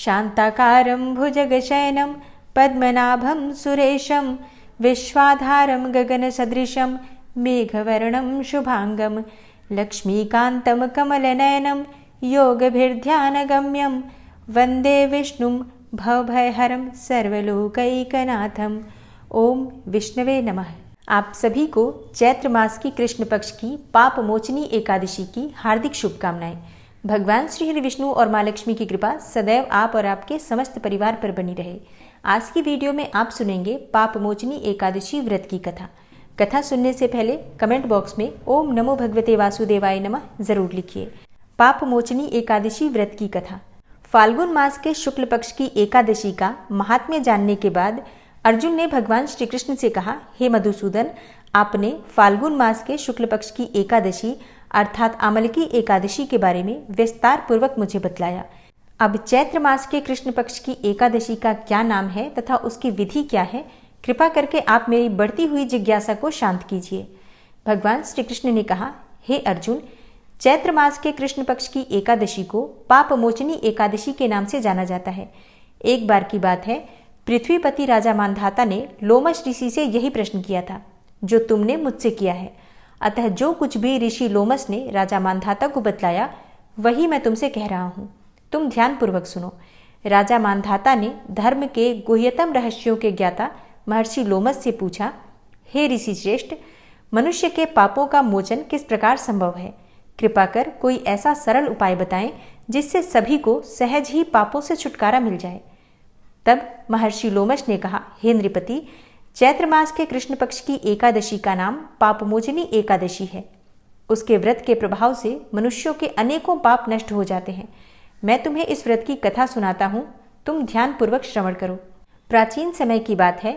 शान्ताकारं भुजगशयनं पद्मनाभं सुरेशं विश्वाधारं गगनसदृशं मेघवर्णं शुभांगं लक्ष्मीकान्तं कमलनयनं योगभिर्ध्यानगम्यं वन्दे विष्णुं भवभयहरं सर्वलोकैकनाथं। ओम विष्णवे नमः। आप सभी को चैत्र मास की कृष्ण पक्ष की पाप मोचनी एकादशी की हार्दिक शुभकामनाएं। भगवान श्री हरि विष्णु और मां लक्ष्मी की कृपा सदैव आप और आपके समस्त परिवार पर बनी रहे। आज की वीडियो में आप सुनेंगे पाप मोचनी एकादशी व्रत की कथा। कथा सुनने से पहले कमेंट बॉक्स में ओम नमो भगवते वासुदेवाय नमः जरूर लिखिए। पाप मोचनी एकादशी व्रत की कथा। फाल्गुन मास के शुक्ल पक्ष की एकादशी का महात्म्य जानने के बाद अर्जुन ने भगवान श्री कृष्ण से कहा, हे मधुसूदन, आपने फाल्गुन मास के शुक्ल पक्ष की एकादशी अर्थात आमलकी एकादशी के बारे में विस्तार पूर्वक मुझे बतलाया। अब चैत्र मास के कृष्ण पक्ष की एकादशी का क्या नाम है तथा उसकी विधि क्या है, कृपा करके आप मेरी बढ़ती हुई जिज्ञासा को शांत कीजिए। भगवान श्री कृष्ण ने कहा, हे अर्जुन, चैत्र मास के कृष्ण पक्ष की एकादशी को पाप मोचनी एकादशी के नाम से जाना जाता है। एक बार की बात है, पृथ्वीपति राजा मांधाता ने लोमश ऋषि से यही प्रश्न किया था जो तुमने मुझसे किया है। अतः जो कुछ भी ऋषि लोमश ने राजा मांधाता को बतलाया वही मैं तुमसे कह रहा हूं। तुम ध्यान पूर्वक सुनो। राजा मांधाता ने धर्म के गुह्यतम रहस्यों के ज्ञाता महर्षि लोमश से पूछा, हे ऋषि श्रेष्ठ, मनुष्य के पापों का मोचन किस प्रकार संभव है? कृपा कर कोई ऐसा सरल उपाय बताएं जिससे सभी को सहज ही पापों से छुटकारा मिल जाए। तब महर्षि लोमश ने कहा, हे नृपति, चैत्र मास के कृष्ण पक्ष की एकादशी का नाम पापमोचनी एकादशी है। उसके व्रत के प्रभाव से मनुष्यों के अनेकों पाप नष्ट हो जाते हैं। मैं तुम्हें इस व्रत की कथा सुनाता हूँ, तुम ध्यान पूर्वक श्रवण करो। प्राचीन समय की बात है,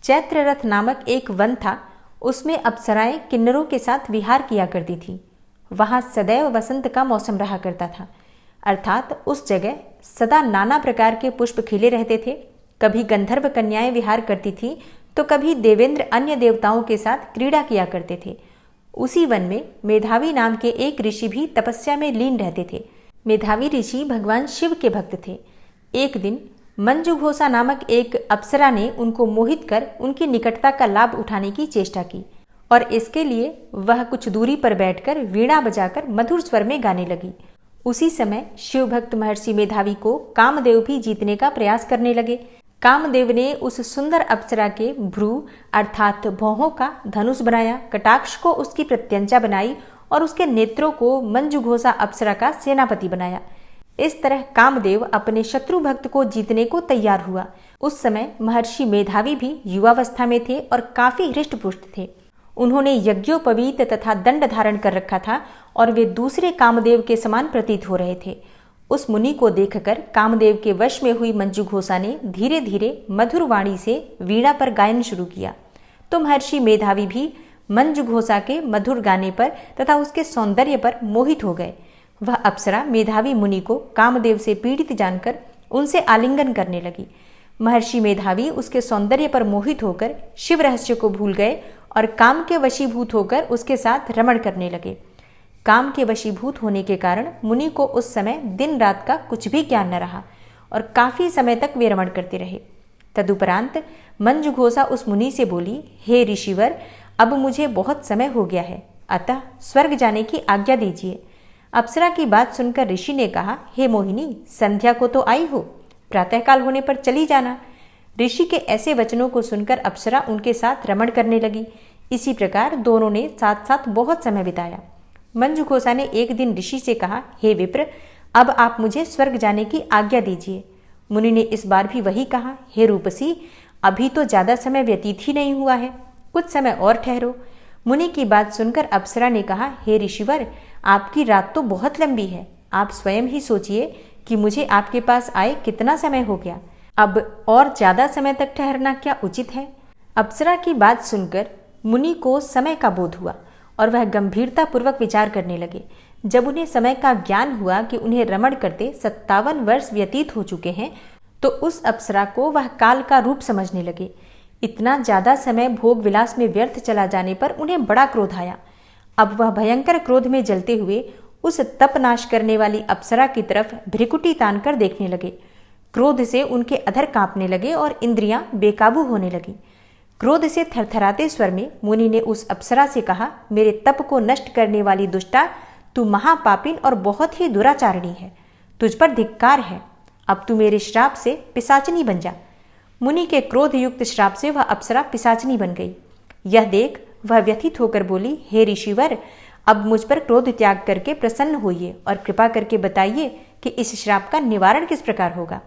चैत्ररथ नामक एक वन था। उसमें अप्सराएं किन्नरों के साथ विहार किया करती थी। वहां सदैव वसंत का मौसम रहा करता था, अर्थात उस जगह सदा नाना प्रकार के पुष्प खिले रहते थे। कभी गंधर्व कन्याएं विहार करती थी तो कभी देवेंद्र अन्य देवताओं के साथ क्रीड़ा किया करते थे। उसी वन में मेधावी नाम के एक ऋषि भी तपस्या में लीन रहते थे। मेधावी ऋषि भगवान शिव के भक्त थे। एक दिन मंजुघोषा नामक एक अप्सरा ने उनको मोहित कर उनकी निकटता का लाभ उठाने की चेष्टा की और इसके लिए वह कुछ दूरी पर बैठकर वीणा बजाकर मधुर स्वर में गाने लगी। उसी समय शिव भक्त महर्षि मेधावी को कामदेव भी जीतने का प्रयास करने लगे। कामदेव ने उस सुंदर अप्सरा के भ्रू अर्थात भौहों का धनुष बनाया, कटाक्ष को उसकी प्रत्यंचा बनाई और उसके नेत्रों को मंजुघोषा अप्सरा का सेनापति बनाया। इस तरह कामदेव अपने शत्रु भक्त को जीतने को तैयार हुआ। उस समय महर्षि मेधावी भी युवावस्था में थे और काफी हृष्ट-पुष्ट थे। उन्होंने यज्ञोपवीत तथा दंड धारण कर रखा था और वे दूसरे कामदेव के समान प्रतीत हो रहे थे। उस मुनि को देखकर कामदेव के वश में हुई मंजुघोषा ने धीरे धीरे मधुर वाणी से वीणा पर गायन शुरू किया तो महर्षि मेधावी भी मंजुघोषा के मधुर गाने पर तथा उसके सौंदर्य पर मोहित हो गए। वह अप्सरा मेधावी मुनि को कामदेव से पीड़ित जानकर उनसे आलिंगन करने लगी। महर्षि मेधावी उसके सौंदर्य पर मोहित होकर शिव रहस्य को भूल गए और काम के वशीभूत होकर उसके साथ रमण करने लगे। काम के वशीभूत होने के कारण मुनि को उस समय दिन रात का कुछ भी ज्ञान न रहा और काफी समय तक वे रमण करते रहे। तदुपरांत मंजुघोषा उस मुनि से बोली, हे ऋषिवर, अब मुझे बहुत समय हो गया है, अतः स्वर्ग जाने की आज्ञा दीजिए। अप्सरा की बात सुनकर ऋषि ने कहा, हे मोहिनी, संध्या को तो आई हो, प्रातःकाल होने पर चली जाना। ऋषि के ऐसे वचनों को सुनकर अप्सरा उनके साथ रमण करने लगी। इसी प्रकार दोनों ने साथ साथ बहुत समय बिताया। मंजुघोषा ने एक दिन ऋषि से कहा, हे विप्र, अब आप मुझे स्वर्ग जाने की आज्ञा दीजिए। मुनि ने इस बार भी वही कहा, हे रूपसी, अभी तो ज्यादा समय व्यतीत ही नहीं हुआ है, कुछ समय और ठहरो। मुनि की बात सुनकर अप्सरा ने कहा, हे ऋषिवर, आपकी रात तो बहुत लंबी है, आप स्वयं ही सोचिए कि मुझे आपके पास आए कितना समय हो गया, अब और ज्यादा समय तक ठहरना क्या उचित है? अप्सरा की बात सुनकर मुनि को समय का बोध हुआ और वह गंभीरता पूर्वक विचार करने लगे। जब उन्हें समय का ज्ञान हुआ कि उन्हें रमण करते 57 वर्ष व्यतीत हो चुके हैं तो उस अप्सरा को वह काल का रूप समझने लगे। इतना ज्यादा समय भोग विलास में व्यर्थ चला जाने पर उन्हें बड़ा क्रोध आया। अब वह भयंकर क्रोध में जलते हुए उस तप नाश करने वाली अप्सरा की तरफ भ्रिकुटी तान कर देखने लगे। क्रोध से उनके अधर कांपने लगे और इंद्रियां बेकाबू होने लगी। क्रोध से थरथराते स्वर में मुनि ने उस अप्सरा से कहा, मेरे तप को नष्ट करने वाली दुष्टा, तू महापापिन और बहुत ही दुराचारणी है। तुझ पर धिक्कार है। अब तू मेरे श्राप से पिशाचनी बन जा। मुनि के क्रोध युक्त श्राप से वह अप्सरा पिशाचनी बन गई। यह देख वह व्यथित होकर बोली, हे ऋषिवर, अब मुझ पर क्रोध त्याग करके प्रसन्न होइए और कृपा करके बताइए कि इस श्राप का निवारण किस प्रकार होगा।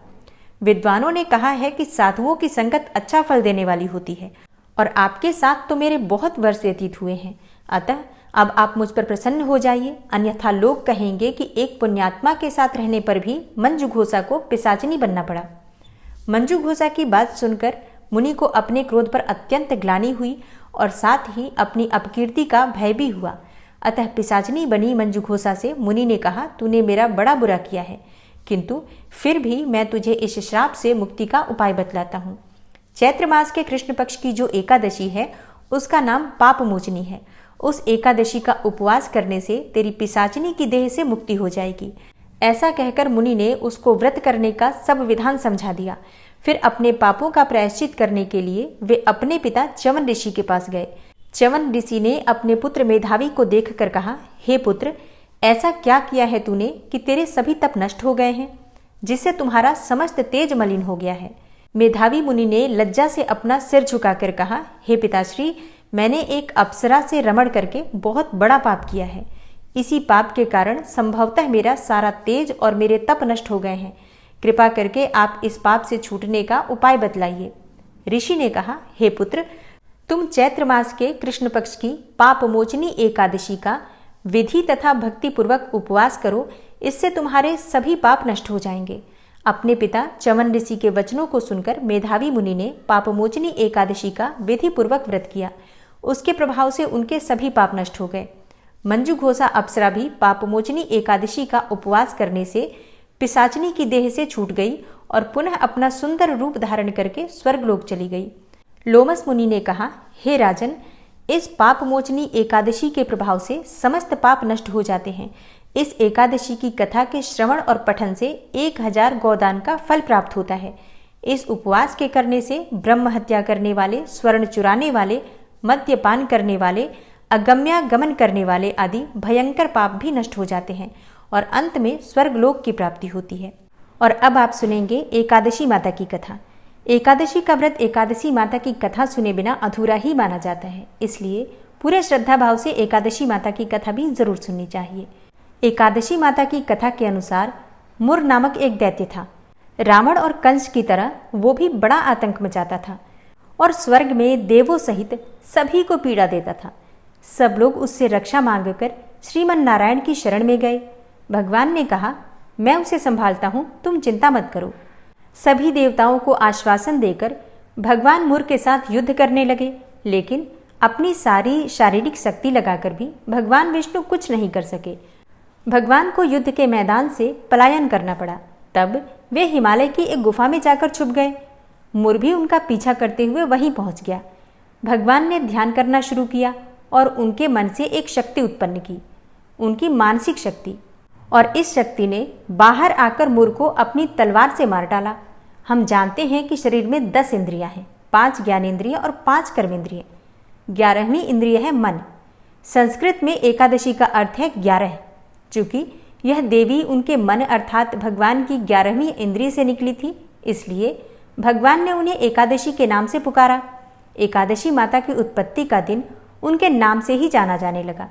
विद्वानों ने कहा है कि साधुओं की संगत अच्छा फल देने वाली होती है और आपके साथ तो मेरे बहुत वर्ष व्यतीत हुए हैं। अतः अब आप मुझ पर प्रसन्न हो जाइए, अन्यथा लोग कहेंगे कि एक पुण्यात्मा के साथ रहने पर भी मंजू घोषा को पिशाचनी बनना पड़ा। मंजू घोषा की बात सुनकर मुनि को अपने क्रोध पर अत्यंत ग्लानि हुई और साथ ही अपनी अपकीर्ति का भय भी हुआ। अतः पिशाचनी बनी मंजू घोषा से मुनि ने कहा, तूने मेरा बड़ा बुरा किया है, किंतु फिर भी मैं तुझे इस श्राप से मुक्ति का उपाय बतलाता हूँ। चैत्र मास के कृष्ण पक्ष की जो एकादशी है उसका नाम पाप मोचनी है। उस एकादशी का उपवास करने से तेरी पिशाचनी की देह से मुक्ति हो जाएगी। ऐसा कहकर मुनि ने उसको व्रत करने का सब विधान समझा दिया। फिर अपने पापों का प्रायश्चित करने के लिए वे अपने पिता च्यवन ऋषि के पास गए। च्यवन ऋषि ने अपने पुत्र मेधावी को देखकर कहा, हे पुत्र, ऐसा क्या किया है तूने कि तेरे सभी तप नष्ट हो गए हैं, जिससे तुम्हारा समस्त तेज मलिन हो गया है। मेधावी मुनि ने लज्जा से अपना सिर झुकाकर कहा, हे पिताश्री, मैंने एक अप्सरा से रमण करके बहुत बड़ा पाप किया है। इसी पाप के कारण संभवतः मेरा सारा तेज और मेरे तप नष्ट हो गए हैं। कृपा करके आप इस पाप से छूटने का उपाय बतलाइए। ऋषि ने कहा, हे पुत्र, तुम चैत्र मास के कृष्ण पक्ष की पापमोचनी एकादशी का विधि तथा भक्ति पूर्वक उपवास करो, इससे तुम्हारे सभी पाप नष्ट हो जाएंगे। अपने पिता च्यवन ऋषि के वचनों को सुनकर मेधावी मुनि ने पापमोचनी एकादशी का विधि पूर्वक व्रत किया। उसके प्रभाव से उनके सभी पाप नष्ट हो गए। मंजू घोषा अप्सरा भी पापमोचनी एकादशी का उपवास करने से पिशाचनी की देह से छूट गई और पुनः अपना सुंदर रूप धारण करके स्वर्गलोक चली गई। लोमस मुनि ने कहा, हे राजन, इस पापमोचनी एकादशी के प्रभाव से समस्त पाप नष्ट हो जाते हैं। इस एकादशी की कथा के श्रवण और पठन से 1000 गोदान का फल प्राप्त होता है। इस उपवास के करने से ब्रह्म हत्या करने वाले, स्वर्ण चुराने वाले, मद्यपान करने वाले, अगम्यागमन करने वाले आदि भयंकर पाप भी नष्ट हो जाते हैं और अंत में स्वर्गलोक की प्राप्ति होती है। और अब आप सुनेंगे एकादशी माता की कथा। एकादशी का व्रत एकादशी माता की कथा सुने बिना अधूरा ही माना जाता है, इसलिए पूरे श्रद्धा भाव से एकादशी माता की कथा भी जरूर सुननी चाहिए। एकादशी माता की कथा के अनुसार मुर नामक एक दैत्य था। रावण और कंस की तरह वो भी बड़ा आतंक मचाता था और स्वर्ग में देवों सहित सभी को पीड़ा देता था। सब लोग उससे रक्षा मांगकर श्रीमन नारायण की शरण में गए। भगवान ने कहा, मैं उसे संभालता हूँ, तुम चिंता मत करो। सभी देवताओं को आश्वासन देकर भगवान मुर के साथ युद्ध करने लगे, लेकिन अपनी सारी शारीरिक शक्ति लगाकर भी भगवान विष्णु कुछ नहीं कर सके। भगवान को युद्ध के मैदान से पलायन करना पड़ा। तब वे हिमालय की एक गुफा में जाकर छुप गए। मुर भी उनका पीछा करते हुए वहीं पहुंच गया। भगवान ने ध्यान करना शुरू किया और उनके मन से एक शक्ति उत्पन्न की, उनकी मानसिक शक्ति, और इस शक्ति ने बाहर आकर मुर को अपनी तलवार से मार डाला। हम जानते हैं कि शरीर में 10 इंद्रियां हैं, 5 ज्ञानेंद्रिय और 5 कर्मेंद्रिय। 11वीं इंद्रिय है मन। संस्कृत में एकादशी का अर्थ है 11। चूंकि यह देवी उनके मन अर्थात भगवान की 11वीं इंद्रिय से निकली थी, इसलिए भगवान ने उन्हें एकादशी के नाम से पुकारा। एकादशी माता की उत्पत्ति का दिन उनके नाम से ही जाना जाने लगा।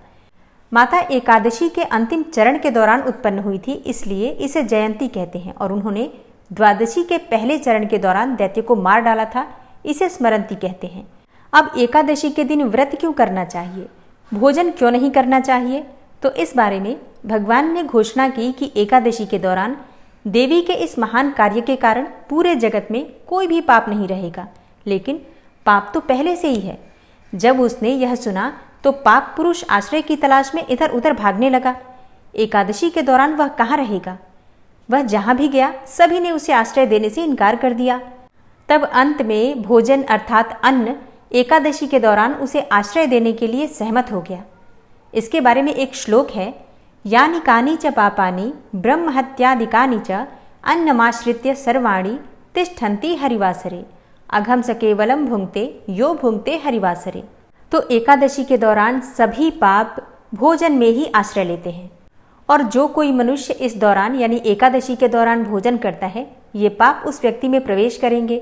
माता एकादशी के अंतिम चरण के दौरान उत्पन्न हुई थी, इसलिए इसे जयंती कहते हैं, और उन्होंने द्वादशी के पहले चरण के दौरान दैत्य को मार डाला था, इसे स्मरंती कहते हैं। अब एकादशी के दिन व्रत क्यों करना चाहिए, भोजन क्यों नहीं करना चाहिए, तो इस बारे में भगवान ने घोषणा की कि एकादशी के दौरान देवी के इस महान कार्य के कारण पूरे जगत में कोई भी पाप नहीं रहेगा। लेकिन पाप तो पहले से ही है। जब उसने यह सुना तो पाप पुरुष आश्रय की तलाश में इधर उधर भागने लगा। एकादशी के दौरान वह कहाँ रहेगा? वह जहां भी गया सभी ने उसे आश्रय देने से इनकार कर दिया। तब अंत में भोजन अर्थात अन्न एकादशी के दौरान उसे आश्रय देने के लिए सहमत हो गया। इसके बारे में एक श्लोक है, यानि कानि च पापानि ब्रह्म हत्यादिकानि च अन्नमाश्रित्य सर्वाणि तिष्ठन्ति हरिवासरे, अघम स केवलम भुंक्ते यो भुंक्ते हरिवासरे। तो एकादशी के दौरान सभी पाप भोजन में ही आश्रय लेते हैं, और जो कोई मनुष्य इस दौरान यानी एकादशी के दौरान भोजन करता है, ये पाप उस व्यक्ति में प्रवेश करेंगे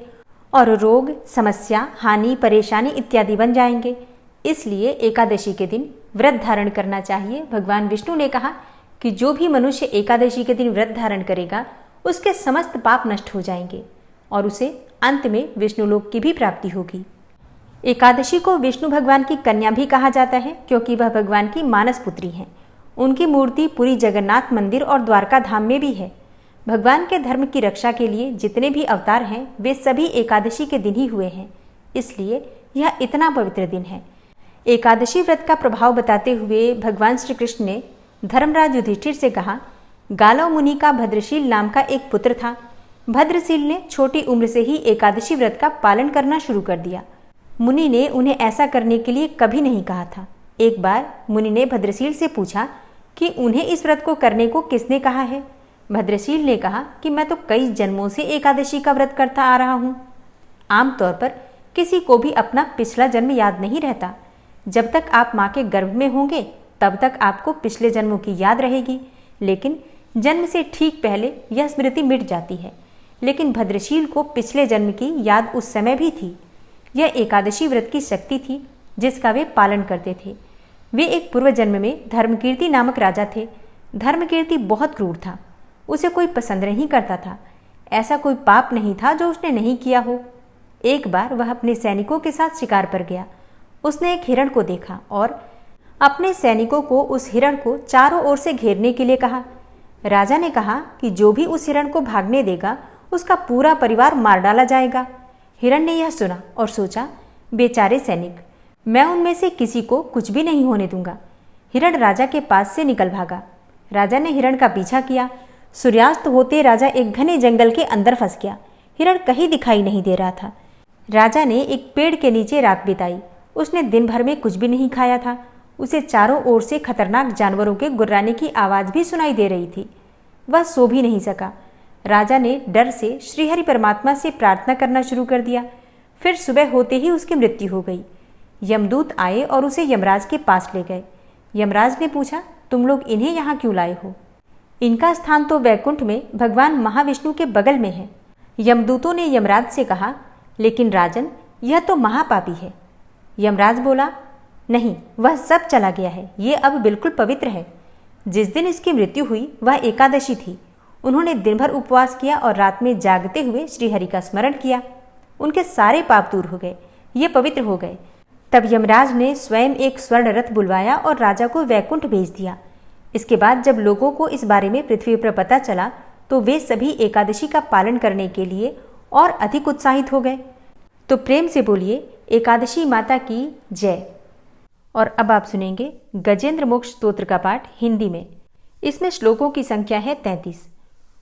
और रोग, समस्या, हानि, परेशानी इत्यादि बन जाएंगे। इसलिए एकादशी के दिन व्रत धारण करना चाहिए। भगवान विष्णु ने कहा कि जो भी मनुष्य एकादशी के दिन व्रत धारण करेगा उसके समस्त पाप नष्ट हो जाएंगे और उसे अंत में विष्णुलोक की भी प्राप्ति होगी। एकादशी को विष्णु भगवान की कन्या भी कहा जाता है क्योंकि वह भगवान की मानस पुत्री हैं। उनकी मूर्ति पूरी जगन्नाथ मंदिर और द्वारका धाम में भी है। भगवान के धर्म की रक्षा के लिए जितने भी अवतार हैं वे सभी एकादशी के दिन ही हुए हैं, इसलिए यह इतना पवित्र दिन है। एकादशी व्रत का प्रभाव बताते हुए भगवान श्री कृष्ण ने धर्मराज युधिष्ठिर से कहा, गालव मुनि का भद्रशील नाम का एक पुत्र था। भद्रशील ने छोटी उम्र से ही एकादशी व्रत का पालन करना शुरू कर दिया। मुनि ने उन्हें ऐसा करने के लिए कभी नहीं कहा था। एक बार मुनि ने भद्रशील से पूछा कि उन्हें इस व्रत को करने को किसने कहा है। भद्रशील ने कहा कि मैं तो कई जन्मों से एकादशी का व्रत करता आ रहा हूँ। आमतौर पर किसी को भी अपना पिछला जन्म याद नहीं रहता। जब तक आप माँ के गर्भ में होंगे तब तक आपको पिछले जन्मों की याद रहेगी, लेकिन जन्म से ठीक पहले यह स्मृति मिट जाती है। लेकिन भद्रशील को पिछले जन्म की याद उस समय भी थी। यह एकादशी व्रत की शक्ति थी जिसका वे पालन करते थे। वे एक पूर्व जन्म में धर्मकीर्ति नामक राजा थे। धर्मकीर्ति बहुत क्रूर था, उसे कोई पसंद नहीं करता था। ऐसा कोई पाप नहीं था जो उसने नहीं किया हो। एक बार वह अपने सैनिकों के साथ शिकार पर गया। उसने एक हिरण को देखा और अपने सैनिकों को उस हिरण को चारों ओर से घेरने के लिए कहा। राजा ने कहा कि जो भी उस हिरण को भागने देगा उसका पूरा परिवार मार डाला जाएगा। हिरण ने यह सुना और सोचा, बेचारे सैनिक, मैं उनमें से किसी को कुछ भी नहीं होने दूंगा। हिरण राजा के पास से निकल भागा। राजा ने हिरण का पीछा किया। सूर्यास्त होते राजा एक घने जंगल के अंदर फंस गया। हिरण कहीं दिखाई नहीं दे रहा था। राजा ने एक पेड़ के नीचे रात बिताई। उसने दिन भर में कुछ भी नहीं खाया था। उसे चारों ओर से खतरनाक जानवरों के गुर्राने की आवाज़ भी सुनाई दे रही थी। वह सो भी नहीं सका। राजा ने डर से श्रीहरि परमात्मा से प्रार्थना करना शुरू कर दिया। फिर सुबह होते ही उसकी मृत्यु हो गई। यमदूत आए और उसे यमराज के पास ले गए। यमराज ने पूछा, तुम लोग इन्हें यहाँ क्यों लाए हो? इनका स्थान तो वैकुंठ में भगवान महाविष्णु के बगल में है। यमदूतों ने यमराज से कहा, लेकिन राजन, यह तो महापापी है। यमराज बोला, नहीं, वह सब चला गया है, ये अब बिल्कुल पवित्र है। जिस दिन इसकी मृत्यु हुई वह एकादशी थी। उन्होंने दिन भर उपवास किया और रात में जागते हुए श्रीहरि का स्मरण किया। उनके सारे पाप दूर हो गए, ये पवित्र हो गए। तब यमराज ने स्वयं एक स्वर्ण रथ बुलवाया और राजा को वैकुंठ भेज दिया। इसके बाद जब लोगों को इस बारे में पृथ्वी पर पता चला तो वे सभी एकादशी का पालन करने के लिए और अधिक उत्साहित हो गए। तो प्रेम से बोलिए, एकादशी माता की जय। और अब आप सुनेंगे गजेंद्र मोक्ष स्तोत्र का पाठ हिंदी में। इसमें श्लोकों की संख्या है 33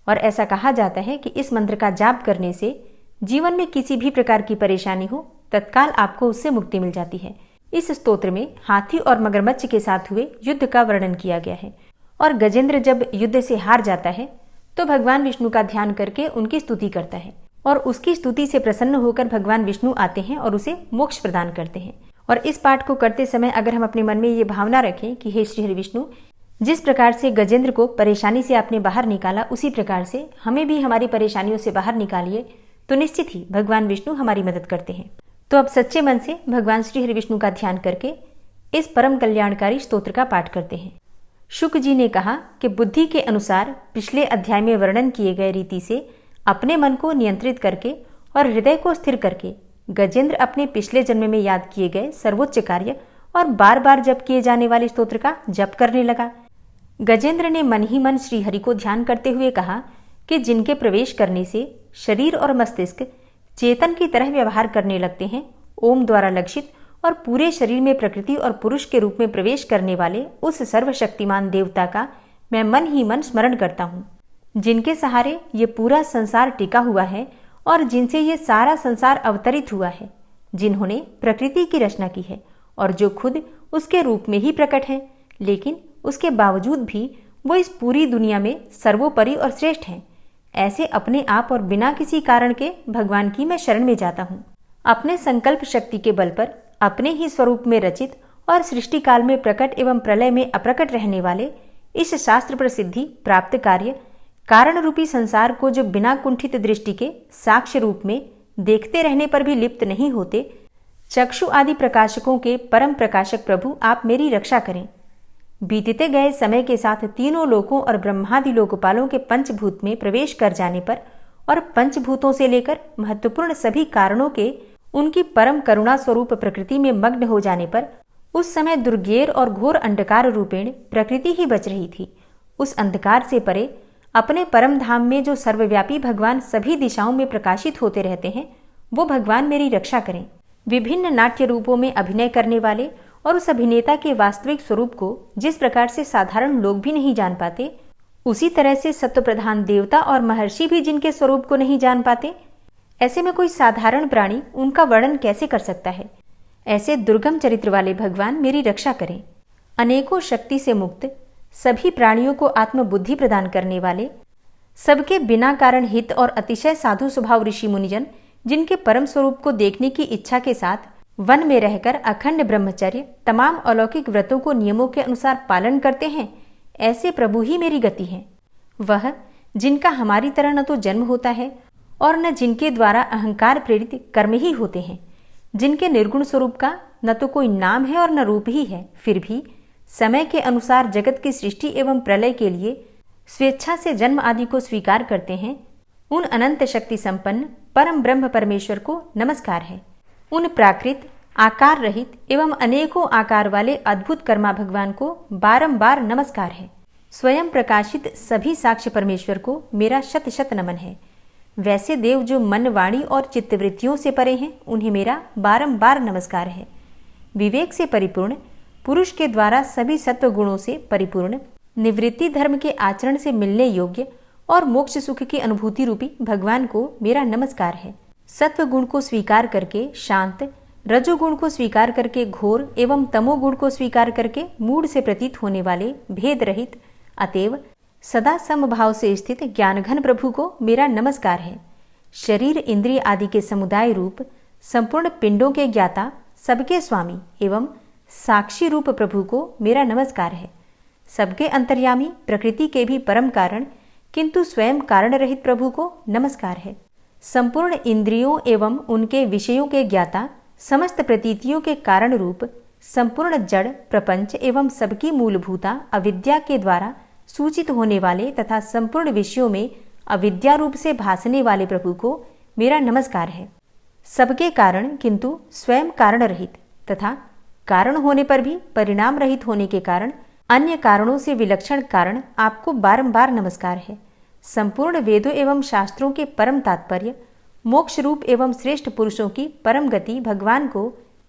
और ऐसा कहा जाता है कि इस मंत्र का जाप करने से जीवन में किसी भी प्रकार की परेशानी हो तत्काल आपको उससे मुक्ति मिल जाती है। इस स्तोत्र में हाथी और मगरमच्छ के साथ हुए युद्ध का वर्णन किया गया है और गजेंद्र जब युद्ध से हार जाता है तो भगवान विष्णु का ध्यान करके उनकी स्तुति करता है और उसकी स्तुति से प्रसन्न होकर भगवान विष्णु आते हैं और उसे मोक्ष प्रदान करते हैं। और इस पाठ को करते समय अगर हम अपने मन में ये भावना रखें कि हे श्री हरि विष्णु, जिस प्रकार से गजेंद्र को परेशानी से आपने बाहर निकाला उसी प्रकार से हमें भी हमारी परेशानियों से बाहर निकालिए, तो निश्चित ही भगवान विष्णु हमारी मदद करते हैं। तो अब सच्चे मन से भगवान श्री हरि विष्णु का ध्यान करके इस परम कल्याणकारी स्तोत्र का पाठ करते हैं। शुक जी ने कहा कि बुद्धि के अनुसार पिछले अध्याय में वर्णन किए गए रीति से अपने मन को नियंत्रित करके और हृदय को स्थिर करके गजेंद्र अपने पिछले जन्म में याद किए गए सर्वोच्च कार्य और बार बार जप किए जाने वाले स्तोत्र का जप करने लगा। गजेंद्र ने मन ही मन श्री हरि को ध्यान करते हुए कहा कि जिनके प्रवेश करने से शरीर और मस्तिष्क चेतन की तरह व्यवहार करने लगते हैं, ओम द्वारा लक्षित और पूरे शरीर में प्रकृति और पुरुष के रूप में प्रवेश करने वाले उस सर्वशक्तिमान देवता का मैं मन ही मन स्मरण करता हूँ, जिनके सहारे ये पूरा संसार टिका हुआ है और जिनसे ये सारा संसार अवतरित हुआ है, जिन्होंने प्रकृति की रचना की है और जो खुद उसके रूप में ही प्रकट है, लेकिन उसके बावजूद भी वो इस पूरी दुनिया में सर्वोपरि और श्रेष्ठ हैं। ऐसे अपने आप और बिना किसी कारण के भगवान की मैं शरण में जाता हूँ। अपने संकल्प शक्ति के बल पर अपने ही स्वरूप में रचित और सृष्टि काल में प्रकट एवं प्रलय में अप्रकट रहने वाले इस शास्त्र प्रसिद्धि प्राप्त कार्य कारण रूपी संसार को जो बिना कुंठित दृष्टि के साक्ष्य रूप में देखते रहने पर भी लिप्त नहीं होते, चक्षु आदि प्रकाशकों के परम प्रकाशक प्रभु आप मेरी रक्षा करें। बीतते गए समय के साथ तीनों लोकों और ब्रह्मादि लोकपालों के पंचभूत में प्रवेश कर जाने पर और पंचभूतों से लेकर महत्वपूर्ण सभी कारणों के उनकी परम करुणा स्वरूप प्रकृति में मग्न हो जाने पर उस समय दुर्गेर और घोर अंधकार रूपेण प्रकृति ही बच रही थी। उस अंधकार से परे अपने परम धाम में जो सर्वव्यापी भगवान सभी दिशाओं में प्रकाशित होते रहते हैं, वो भगवान मेरी रक्षा करें। विभिन्न नाट्य रूपों में अभिनय करने वाले और उस अभिनेता के वास्तविक स्वरूप को जिस प्रकार से साधारण लोग भी नहीं जान पाते, उसी तरह से सत्व प्रधान देवता और महर्षि भी जिनके स्वरूप को नहीं जान पाते, ऐसे में कोई साधारण प्राणी उनका वर्णन कैसे कर सकता है। ऐसे दुर्गम चरित्र वाले भगवान मेरी रक्षा करें। अनेकों शक्ति से मुक्त, सभी प्राणियों को आत्मबुद्धि प्रदान करने वाले, सबके बिना कारण हित और अतिशय साधु स्वभाव ऋषि मुनिजन जिनके परम स्वरूप को देखने की इच्छा के साथ वन में रहकर अखंड ब्रह्मचर्य तमाम अलौकिक व्रतों को नियमों के अनुसार पालन करते हैं, ऐसे प्रभु ही मेरी गति है। वह जिनका हमारी तरह न तो जन्म होता है और न जिनके द्वारा अहंकार प्रेरित कर्म ही होते हैं, जिनके निर्गुण स्वरूप का न तो कोई नाम है और न रूप ही है, फिर भी समय के अनुसार जगत की सृष्टि एवं प्रलय के लिए स्वेच्छा से जन्म आदि को स्वीकार करते हैं, उन अनंत शक्ति संपन्न परम ब्रह्म परमेश्वर को नमस्कार है। उन प्राकृत आकार रहित एवं अनेकों आकार वाले अद्भुत कर्मा भगवान को बारंबार नमस्कार है। स्वयं प्रकाशित सभी साक्ष्य परमेश्वर को मेरा शत शत नमन है। वैसे देव जो मन वाणी और चित्तवृत्तियों से परे हैं, उन्हें मेरा बारंबार नमस्कार है। विवेक से परिपूर्ण पुरुष के द्वारा सभी सत्व गुणों से परिपूर्ण निवृत्ति धर्म के आचरण से मिलने योग्य और मोक्ष सुख की अनुभूति रूपी भगवान को मेरा नमस्कार है। सत्व गुण को स्वीकार करके शांत, रजोगुण को स्वीकार करके घोर एवं तमोगुण को स्वीकार करके मूढ़ से प्रतीत होने वाले भेद रहित अतएव सदा समभाव से स्थित ज्ञानघन प्रभु को मेरा नमस्कार है। शरीर इंद्रिय आदि के समुदाय रूप संपूर्ण पिंडों के ज्ञाता, सबके स्वामी एवं साक्षी रूप प्रभु को मेरा नमस्कार है। सबके अंतर्यामी, प्रकृति के भी परम कारण किंतु स्वयं कारण रहित प्रभु को नमस्कार है। संपूर्ण इंद्रियों एवं उनके विषयों के ज्ञाता, समस्त प्रतीतियों के कारण रूप संपूर्ण जड़ प्रपंच एवं सबकी मूलभूता अविद्या के द्वारा सूचित होने वाले तथा संपूर्ण विषयों में अविद्या रूप से भासने वाले प्रभु को मेरा नमस्कार है। सबके कारण किंतु स्वयं कारण रहित तथा कारण होने पर भी परिणाम रहित होने के कारण अन्य कारणों से विलक्षण कारण आपको बारंबार नमस्कार है। संपूर्ण वेदों एवं शास्त्रों के परम तात्पर्य, मोक्ष रूप एवं श्रेष्ठ पुरुषों की परम गति भगवान को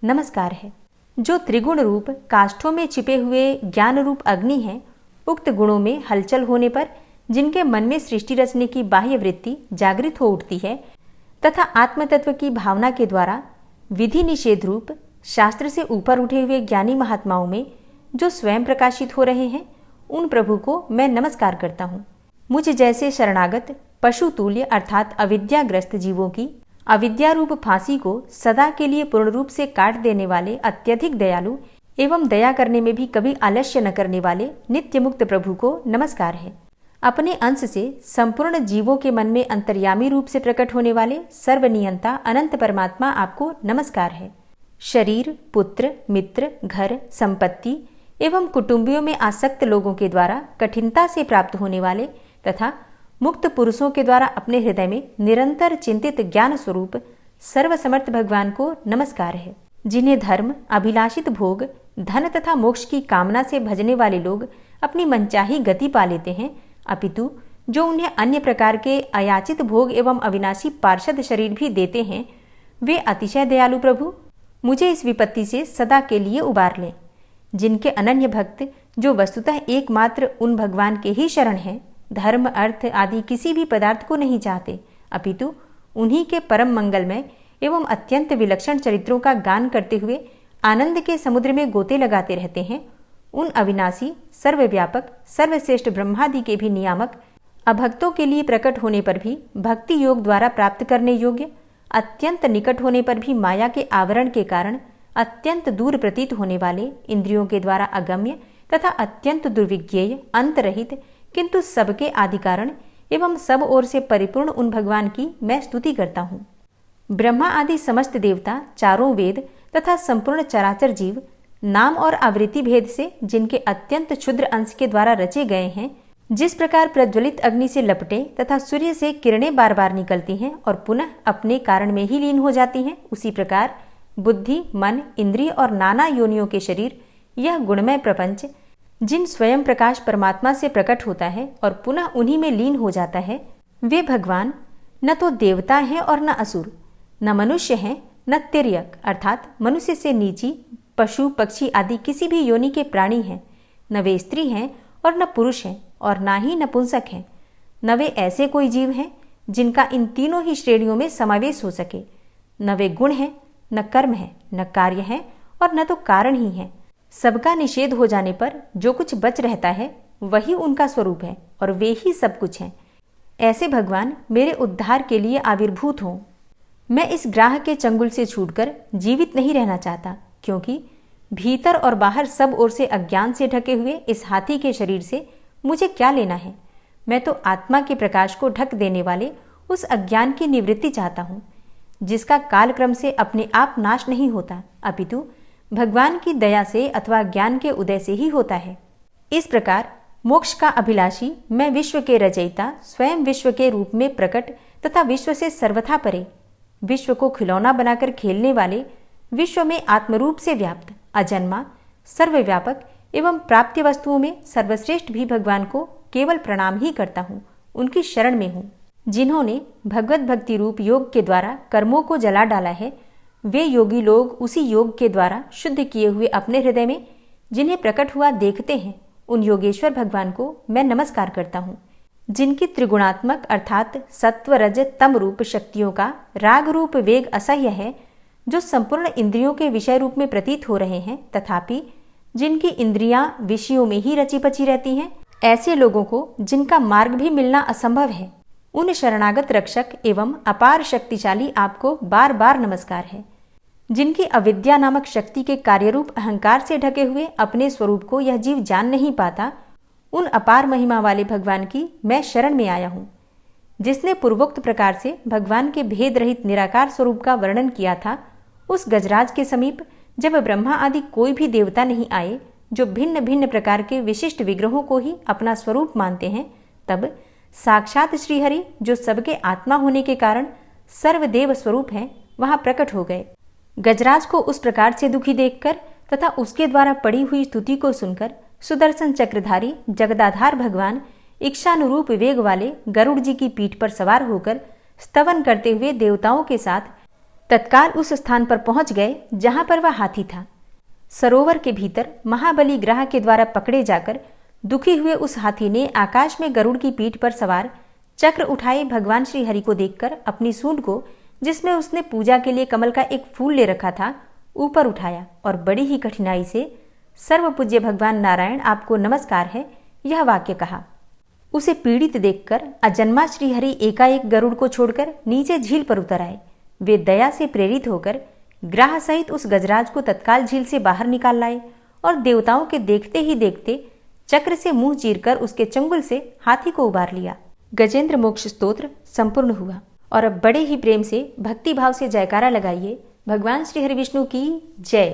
नमस्कार है। जो त्रिगुण रूप काष्ठों में छिपे हुए ज्ञान रूप अग्नि है, उक्त गुणों में हलचल होने पर जिनके मन में सृष्टि रचने की बाह्य वृत्ति जागृत हो उठती है तथा आत्मतत्व की भावना के द्वारा विधि निषेध रूप शास्त्र से ऊपर उठे हुए ज्ञानी महात्माओं में जो स्वयं प्रकाशित हो रहे हैं, उन प्रभु को मैं नमस्कार करता हूँ। मुझ जैसे शरणागत पशु तुल्य अर्थात अविद्याग्रस्त जीवों की अविद्या रूप फांसी को सदा के लिए पूर्ण रूप से काट देने वाले अत्यधिक दयालु एवं दया करने में भी कभी आलस्य न करने वाले नित्य मुक्त प्रभु को नमस्कार है। अपने अंश से संपूर्ण जीवों के मन में अंतर्यामी रूप से प्रकट होने वाले सर्वनियंता अनंत परमात्मा आपको नमस्कार है। शरीर, पुत्र, मित्र, घर, संपत्ति एवं कुटुंबियों में आसक्त लोगों के द्वारा कठिनता से प्राप्त होने वाले तथा मुक्त पुरुषों के द्वारा अपने हृदय में निरंतर चिंतित ज्ञान स्वरूप सर्वसमर्थ भगवान को नमस्कार है। जिन्हें धर्म, अभिलाषित भोग, धन तथा मोक्ष की कामना से भजने वाले लोग अपनी मनचाही गति पा लेते हैं, अपितु जो उन्हें अन्य प्रकार के अयाचित भोग एवं अविनाशी पार्षद शरीर भी देते हैं, वे अतिशय दयालु प्रभु मुझे इस विपत्ति से सदा के लिए उबार लें। जिनके अनन्य भक्त जो वस्तुतः एकमात्र उन भगवान के ही शरण हैं, धर्म, अर्थ आदि किसी भी पदार्थ को नहीं चाहते, अपितु उन्हीं के परम मंगलमय एवं अत्यंत विलक्षण चरित्रों का गान करते हुए आनंद के समुद्र में गोते लगाते रहते हैं, उन अविनाशी, सर्वव्यापक, सर्वश्रेष्ठ ब्रह्मादि के भी नियामक अभक्तों के लिए प्रकट होने पर भी भक्ति योग द्वारा प्राप्त करने योग्य, अत्यंत निकट होने पर भी माया के आवरण के कारण अत्यंत दूर प्रतीत होने वाले, इंद्रियों के द्वारा अगम्य तथा अत्यंत दुर्विज्ञेय, अंतरहित किंतु सबके आदि कारण एवं सब ओर से परिपूर्ण उन भगवान की मैं स्तुति करता हूँ। ब्रह्मा आदि समस्त देवता, चारों वेद तथा संपूर्ण चराचर जीव नाम और आवृत्ति भेद से जिनके अत्यंत क्षुद्र अंश के द्वारा रचे गए हैं, जिस प्रकार प्रज्वलित अग्नि से लपटे तथा सूर्य से किरणें बार बार निकलती हैं और पुनः अपने कारण में ही लीन हो जाती हैं, उसी प्रकार बुद्धि, मन, इंद्रिय और नाना योनियों के शरीर, यह गुणमय प्रपंच जिन स्वयं प्रकाश परमात्मा से प्रकट होता है और पुनः उन्हीं में लीन हो जाता है, वे भगवान न तो देवता हैं और न असुर, न मनुष्य हैं न तिर्यक अर्थात मनुष्य से नीची, पशु पक्षी आदि किसी भी योनि के प्राणी हैं, न वे स्त्री हैं और न पुरुष हैं और ना ही नपुंसक हैं, न वे ऐसे कोई जीव हैं जिनका इन तीनों ही श्रेणियों में समावेश हो सके, न वे गुण हैं, न कर्म है, न कार्य है और न तो कारण ही है। सबका निषेध हो जाने पर जो कुछ बच रहता है वही उनका स्वरूप है और वे ही सब कुछ हैं। ऐसे भगवान मेरे उद्धार के लिए आविर्भूत हों। मैं इस ग्राह के चंगुल से छूटकर जीवित नहीं रहना चाहता, क्योंकि भीतर और बाहर सब ओर से अज्ञान से ढके हुए इस हाथी के शरीर से मुझे क्या लेना है। मैं तो आत्मा के प्रकाश को ढक देने वाले उस अज्ञान की निवृत्ति चाहता हूँ, जिसका कालक्रम से अपने आप नाश नहीं होता, अपितु भगवान की दया से अथवा ज्ञान के उदय से ही होता है। इस प्रकार मोक्ष का अभिलाषी मैं विश्व के रचयिता, स्वयं विश्व के रूप में प्रकट तथा विश्व से सर्वथा परे, विश्व को खिलौना बनाकर खेलने वाले, विश्व में आत्मरूप से व्याप्त, अजन्मा, सर्वव्यापक एवं प्राप्य वस्तुओं में सर्वश्रेष्ठ भी भगवान को केवल प्रणाम ही करता हूँ, उनकी शरण में हूँ। जिन्होंने भगवत भक्ति रूप योग के द्वारा कर्मों को जला डाला है, वे योगी लोग उसी योग के द्वारा शुद्ध किए हुए अपने हृदय में जिन्हें प्रकट हुआ देखते हैं, उन योगेश्वर भगवान को मैं नमस्कार करता हूँ। जिनकी त्रिगुणात्मक अर्थात सत्व रज तम रूप शक्तियों का राग रूप वेग असह्य है, जो संपूर्ण इंद्रियों के विषय रूप में प्रतीत हो रहे हैं, तथापि जिनकी इंद्रियां विषयों में ही रची पची रहती हैं, ऐसे लोगों को जिनका मार्ग भी मिलना असंभव है, उन शरणागत रक्षक एवं अपार शक्तिशाली आपको बार बार नमस्कार है। जिनकी अविद्या नामक शक्ति के कार्यरूप अहंकार से ढके हुए अपने स्वरूप को यह जीव जान नहीं पाता, उन अपार महिमा वाले भगवान की मैं शरण में आया हूँ। जिसने पूर्वोक्त प्रकार से भगवान के भेद रहित निराकार स्वरूप का वर्णन किया था, उस गजराज के समीप जब ब्रह्मा आदि कोई भी देवता नहीं आए, जो भिन्न भिन्न प्रकार के विशिष्ट विग्रहों को ही अपना स्वरूप मानते हैं, तब साक्षात श्रीहरि, जो सबके आत्मा होने के कारण सर्वदेव स्वरूप हैं, वहां प्रकट हो गए। गजराज को उस प्रकार से दुखी देखकर तथा उसके द्वारा पड़ी हुई स्तुति को सुनकर सुदर्शन चक्रधारी जगदाधार भगवान इच्छानुरूप वेग वाले गरुड़ जी की पीठ पर सवार होकर स्तवन करते हुए देवताओं के साथ तत्काल उस स्थान पर पहुंच गए जहां पर वह हाथी था। सरोवर के भीतर महाबली ग्रह के द्वारा पकड़े जाकर दुखी हुए उस हाथी ने आकाश में गरुड़ की पीठ पर सवार चक्र उठाए भगवान श्री हरि को देखकर अपनी सूंड को, जिसमें उसने पूजा के लिए कमल का एक फूल ले रखा था, ऊपर उठाया और बड़ी ही कठिनाई से सर्वपूज्य भगवान नारायण आपको नमस्कार है, यह वाक्य कहा। उसे पीड़ित देखकर अजन्मा श्रीहरि एकाएक गरुड़ को छोड़कर नीचे झील पर उतर आए। वे दया से प्रेरित होकर ग्राह सहित उस गजराज को तत्काल झील से बाहर निकाल लाए और देवताओं के देखते ही देखते चक्र से मुंह चीरकर उसके चंगुल से हाथी को उबार लिया। गजेंद्र मोक्ष स्तोत्र संपूर्ण हुआ। और अब बड़े ही प्रेम से भक्ति भाव से जयकारा लगाइए, भगवान श्री हरि विष्णु की जय।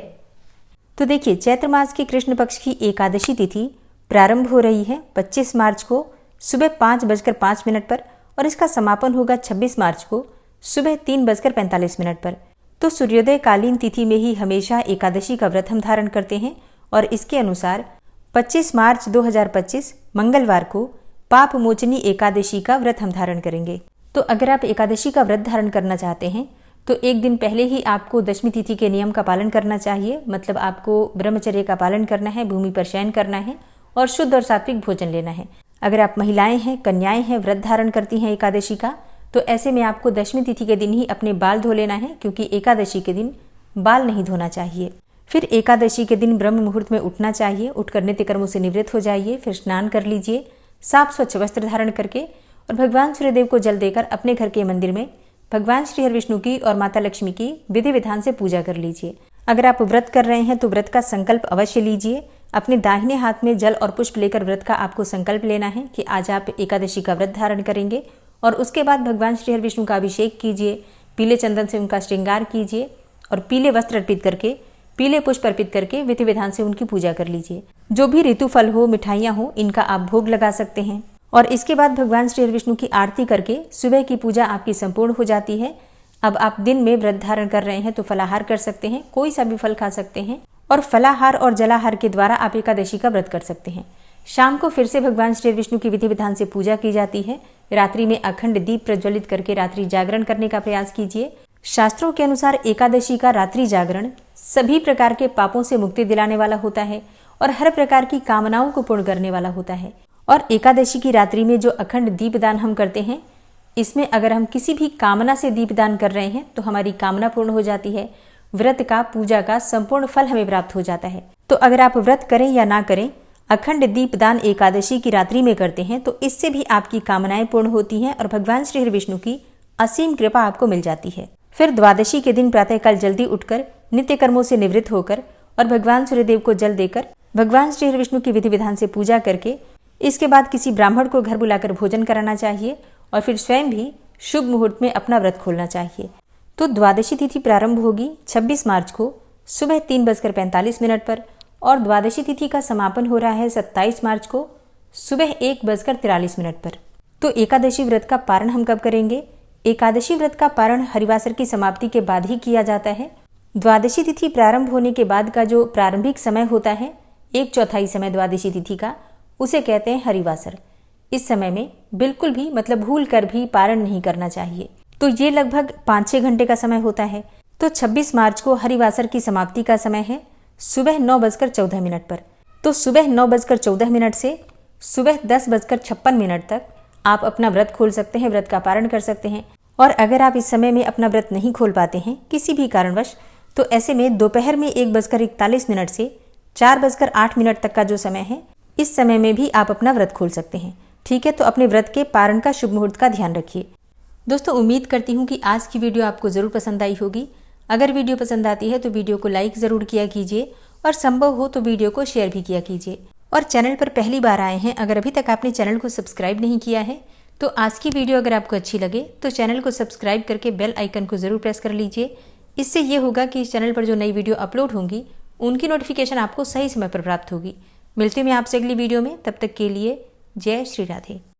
तो देखिए, चैत्र मास की कृष्ण पक्ष की एकादशी तिथि प्रारंभ हो रही है 25 मार्च को सुबह 5:05 पर और इसका समापन होगा 26 मार्च को सुबह 3:45 पर। तो सूर्योदय कालीन तिथि में ही हमेशा एकादशी का व्रत हम धारण करते हैं और इसके अनुसार 25 मार्च 2025 मंगलवार को पाप मोचनी एकादशी का व्रत हम धारण करेंगे। तो अगर आप एकादशी का व्रत धारण करना चाहते हैं तो एक दिन पहले ही आपको दशमी तिथि के नियम का पालन करना चाहिए। मतलब आपको ब्रह्मचर्य का पालन करना है, भूमि पर शयन करना है और शुद्ध और सात्विक भोजन लेना है। अगर आप महिलाएं हैं, कन्याएं हैं, व्रत धारण करती हैं एकादशी का, तो ऐसे में आपको दशमी तिथि के दिन ही अपने बाल धो लेना है, क्योंकि एकादशी के दिन बाल नहीं धोना चाहिए। फिर एकादशी के दिन ब्रह्म मुहूर्त में उठना चाहिए। उठकर नित्य कर्मों से निवृत्त हो जाइए, फिर स्नान कर लीजिए, साफ स्वच्छ वस्त्र धारण करके और भगवान सूर्यदेव को जल देकर अपने घर के मंदिर में भगवान श्री हरि विष्णु की और माता लक्ष्मी की विधि विधान से पूजा कर लीजिए। अगर आप व्रत कर रहे हैं तो व्रत का संकल्प अवश्य लीजिए। अपने दाहिने हाथ में जल और पुष्प लेकर व्रत का आपको संकल्प लेना है कि आज आप एकादशी का व्रत धारण करेंगे और उसके बाद भगवान श्री हरि विष्णु का अभिषेक कीजिए, पीले चंदन से उनका श्रृंगार कीजिए और पीले वस्त्र अर्पित करके, पीले पुष्प अर्पित करके विधि विधान से उनकी पूजा कर लीजिए। जो भी ऋतु फल हो, मिठाइयाँ हो, इनका आप भोग लगा सकते हैं और इसके बाद भगवान श्री हरि विष्णु की आरती करके सुबह की पूजा आपकी संपूर्ण हो जाती है। अब आप दिन में व्रत धारण कर रहे हैं तो फलाहार कर सकते हैं, कोई सा भी फल खा सकते हैं और फलाहार और जलाहार के द्वारा आप एकादशी का व्रत कर सकते हैं। शाम को फिर से भगवान श्री विष्णु की विधि विधान से पूजा की जाती है। रात्रि में अखंड दीप प्रज्वलित करके रात्रि जागरण करने का प्रयास कीजिए। शास्त्रों के अनुसार एकादशी का रात्रि जागरण सभी प्रकार के पापों से मुक्ति दिलाने वाला होता है और हर प्रकार की कामनाओं को पूर्ण करने वाला होता है। और एकादशी की रात्रि में जो अखंड दीपदान हम करते हैं, इसमें अगर हम किसी भी कामना से दीपदान कर रहे हैं तो हमारी कामना पूर्ण हो जाती है। व्रत का, पूजा का संपूर्ण फल हमें प्राप्त हो जाता है। तो अगर आप व्रत करें या ना करें, अखंड दीपदान एकादशी की रात्रि में करते हैं तो इससे भी आपकी कामनाएं पूर्ण होती हैं और भगवान श्री हरि विष्णु की असीम कृपा आपको मिल जाती है। फिर द्वादशी के दिन प्रातःकाल जल्दी उठकर नित्य कर्मों से निवृत्त होकर और भगवान सूर्यदेव को जल देकर भगवान श्री हरि विष्णु की विधि विधान से पूजा करके इसके बाद किसी ब्राह्मण को घर बुलाकर भोजन कराना चाहिए और फिर स्वयं भी शुभ मुहूर्त में अपना व्रत खोलना चाहिए। तो द्वादशी तिथि प्रारंभ होगी 26 मार्च को सुबह 3:45 पर और द्वादशी तिथि का समापन हो रहा है 27 मार्च को सुबह 1:43 पर। तो एकादशी व्रत का पारण हम कब करेंगे? एकादशी व्रत का पारण हरिवासर की समाप्ति के बाद ही किया जाता है। द्वादशी तिथि प्रारंभ होने के बाद का जो प्रारंभिक समय होता है, 1/4 समय द्वादशी तिथि का, उसे कहते हैं हरिवासर। इस समय में बिल्कुल भी भूल कर भी पारण नहीं करना चाहिए। तो ये लगभग 5-6 घंटे का समय होता है। तो 26 मार्च को हरिवासर की समाप्ति का समय है सुबह 9:14 पर। तो सुबह 9:14 से सुबह 10:56 तक आप अपना व्रत खोल सकते हैं, व्रत का पारण कर सकते हैं। और अगर आप इस समय में अपना व्रत नहीं खोल पाते हैं किसी भी कारणवश, तो ऐसे में दोपहर में 1:41 से 4:08 तक का जो समय है, इस समय में भी आप अपना व्रत खोल सकते हैं। ठीक है, तो अपने व्रत के पारण का शुभ मुहूर्त का ध्यान रखिए। दोस्तों, उम्मीद करती हूँ कि आज की वीडियो आपको ज़रूर पसंद आई होगी। अगर वीडियो पसंद आती है तो वीडियो को लाइक ज़रूर किया कीजिए और संभव हो तो वीडियो को शेयर भी किया कीजिए। और चैनल पर पहली बार आए हैं, अगर अभी तक आपने चैनल को सब्सक्राइब नहीं किया है, तो आज की वीडियो अगर आपको अच्छी लगे तो चैनल को सब्सक्राइब करके बेल आइकन को ज़रूर प्रेस कर लीजिए। इससे ये होगा कि इस चैनल पर जो नई वीडियो अपलोड होंगी उनकी नोटिफिकेशन आपको सही समय पर प्राप्त होगी। मिलते हैं आपसे अगली वीडियो में, तब तक के लिए जय श्री राधे।